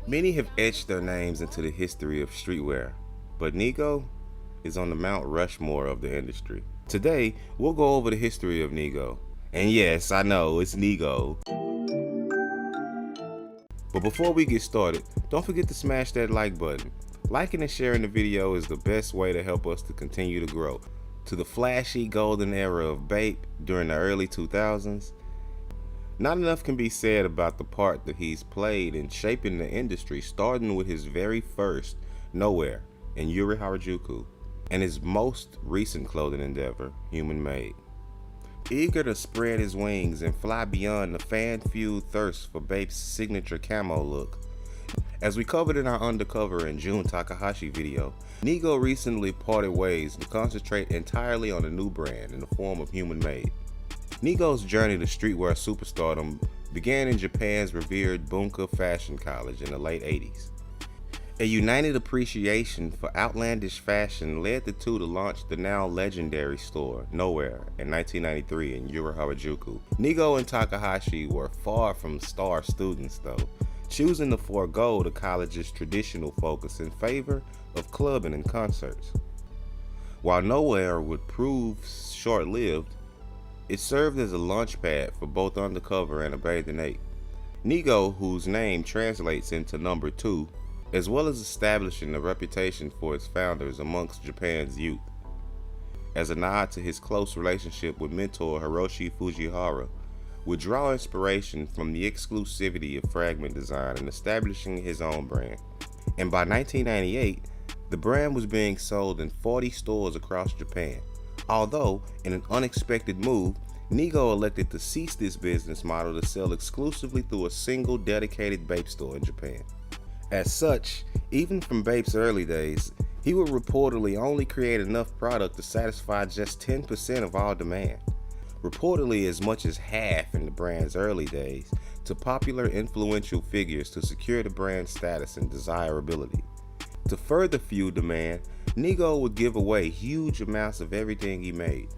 Many have etched their names into the history of streetwear, but Nigo is on the Mount Rushmore of the industry. Today, we'll go over the history of Nigo. And yes, I know, it's Nigo. But before we get started, don't forget to smash that like button. Liking and sharing the video is the best way to help us to continue to grow. To the flashy golden era of BAPE during the early 2000s, not enough can be said about the part that he's played in shaping the industry, starting with his very first Nowhere in Yuri Harajuku and his most recent clothing endeavor, Human Made. Eager to spread his wings and fly beyond the fan-fueled thirst for BAPE's signature camo look. As we covered in our Undercover and June Takahashi video, Nigo recently parted ways to concentrate entirely on a new brand in the form of Human Made. Nigo's journey to streetwear superstardom began in Japan's revered Bunka Fashion College in the late 80s. A united appreciation for outlandish fashion led the two to launch the now legendary store, Nowhere, in 1993 in Yuri Harajuku. Nigo and Takahashi were far from star students though, choosing to forego the college's traditional focus in favor of clubbing and concerts. While Nowhere would prove short-lived, it served as a launchpad for both Undercover and A Bathed in 8. Nigo, whose name translates into number 2, as well as establishing a reputation for its founders amongst Japan's youth. As a nod to his close relationship with mentor Hiroshi Fujihara, would draw inspiration from the exclusivity of fragment design in establishing his own brand. And by 1998, the brand was being sold in 40 stores across Japan. Although, in an unexpected move, Nigo elected to cease this business model to sell exclusively through a single dedicated BAPE store in Japan. As such, even from BAPE's early days, he would reportedly only create enough product to satisfy just 10% of all demand. Reportedly as much as half in the brand's early days, to popular influential figures to secure the brand's status and desirability. To further fuel demand, Nigo would give away huge amounts of everything he made.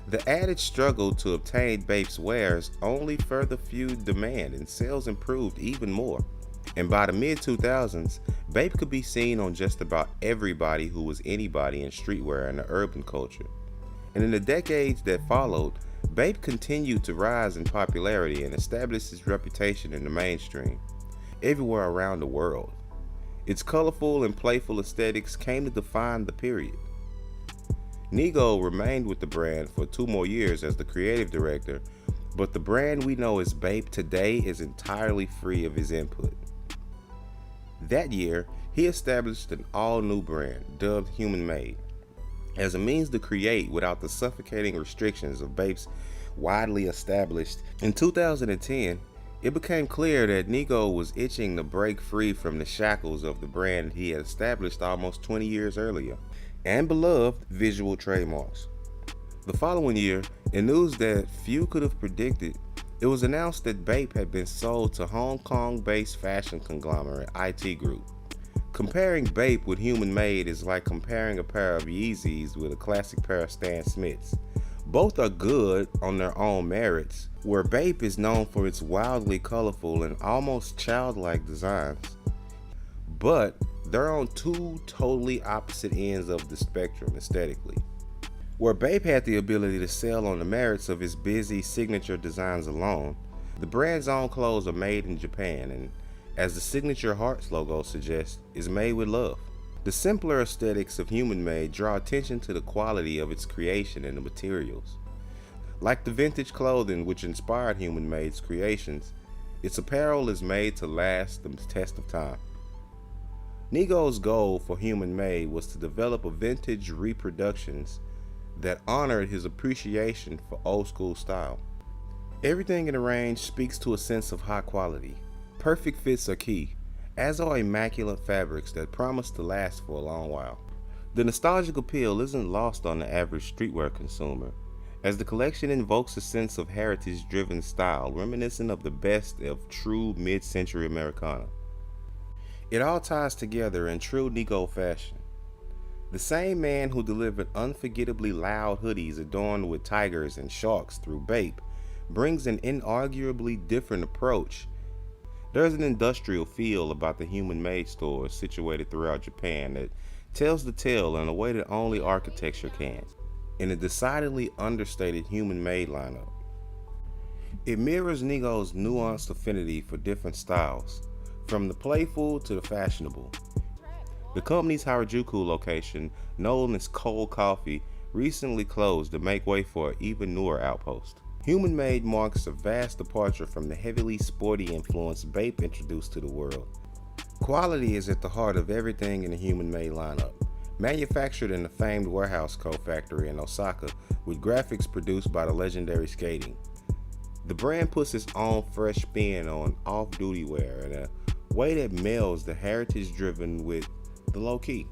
The added struggle to obtain BAPE's wares only further fueled demand and sales improved even more. And by the mid-2000s, BAPE could be seen on just about everybody who was anybody in streetwear and the urban culture. And in the decades that followed, BAPE continued to rise in popularity and establish its reputation in the mainstream, everywhere around the world. Its colorful and playful aesthetics came to define the period. Nigo remained with the brand for 2 more years as the creative director, but the brand we know as BAPE today is entirely free of his input. That year, he established an all-new brand dubbed Human Made, as a means to create without the suffocating restrictions of BAPE's widely established. In 2010, it became clear that Nigo was itching to break free from the shackles of the brand he had established almost 20 years earlier, and beloved visual trademarks. The following year, in news that few could have predicted, it was announced that BAPE had been sold to Hong Kong-based fashion conglomerate IT Group. Comparing BAPE with Human Made is like comparing a pair of Yeezys with a classic pair of Stan Smiths. Both are good on their own merits, where BAPE is known for its wildly colorful and almost childlike designs. But they're on 2 totally opposite ends of the spectrum aesthetically. Where BAPE had the ability to sell on the merits of his busy signature designs alone, the brand's own clothes are made in Japan and, as the signature hearts logo suggests, is made with love. The simpler aesthetics of Human Made draw attention to the quality of its creation and the materials. Like the vintage clothing which inspired Human Made's creations, its apparel is made to last the test of time. Nigo's goal for Human Made was to develop a vintage reproductions that honored his appreciation for old school style. Everything in the range speaks to a sense of high quality. Perfect fits are key, as are immaculate fabrics that promise to last for a long while. The nostalgic appeal isn't lost on the average streetwear consumer, as the collection invokes a sense of heritage-driven style reminiscent of the best of true mid-century Americana. It all ties together in true Nigo fashion. The same man who delivered unforgettably loud hoodies adorned with tigers and sharks through BAPE brings an inarguably different approach There's an industrial feel about the human-made stores situated throughout Japan that tells the tale in a way that only architecture can, in a decidedly understated human-made lineup. It mirrors Nigo's nuanced affinity for different styles, from the playful to the fashionable. The company's Harajuku location, known as Cold Coffee, recently closed to make way for an even newer outpost. Human Made marks a vast departure from the heavily sporty influence BAPE introduced to the world. Quality is at the heart of everything in the Human Made lineup. Manufactured in the famed Warehouse Co. factory in Osaka, with graphics produced by the legendary Skating. The brand puts its own fresh spin on off-duty wear in a way that melds the heritage-driven with the low-key.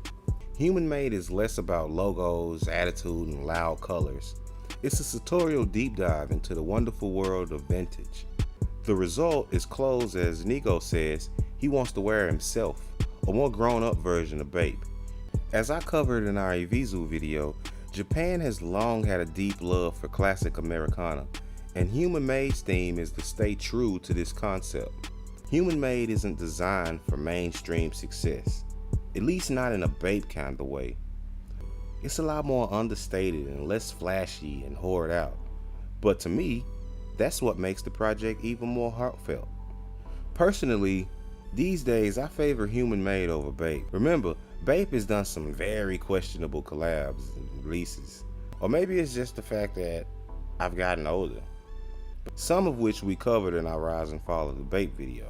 Human Made is less about logos, attitude, and loud colors. It's a sartorial deep dive into the wonderful world of vintage. The result is clothes, as Nigo says, he wants to wear himself, a more grown-up version of BAPE. As I covered in our Evisu video, Japan has long had a deep love for classic Americana, and Human Made's theme is to stay true to this concept. Human Made isn't designed for mainstream success, at least not in a BAPE kind of way. It's a lot more understated and less flashy and hoard out. But to me, that's what makes the project even more heartfelt. Personally, these days I favor Human Made over BAPE. Remember, BAPE has done some very questionable collabs and releases. Or maybe it's just the fact that I've gotten older. Some of which we covered in our Rise and Fall of the BAPE video.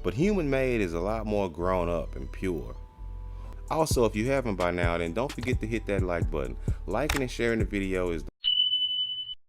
But Human Made is a lot more grown up and pure. Also, if you haven't by now, then don't forget to hit that like button. Liking and sharing the video is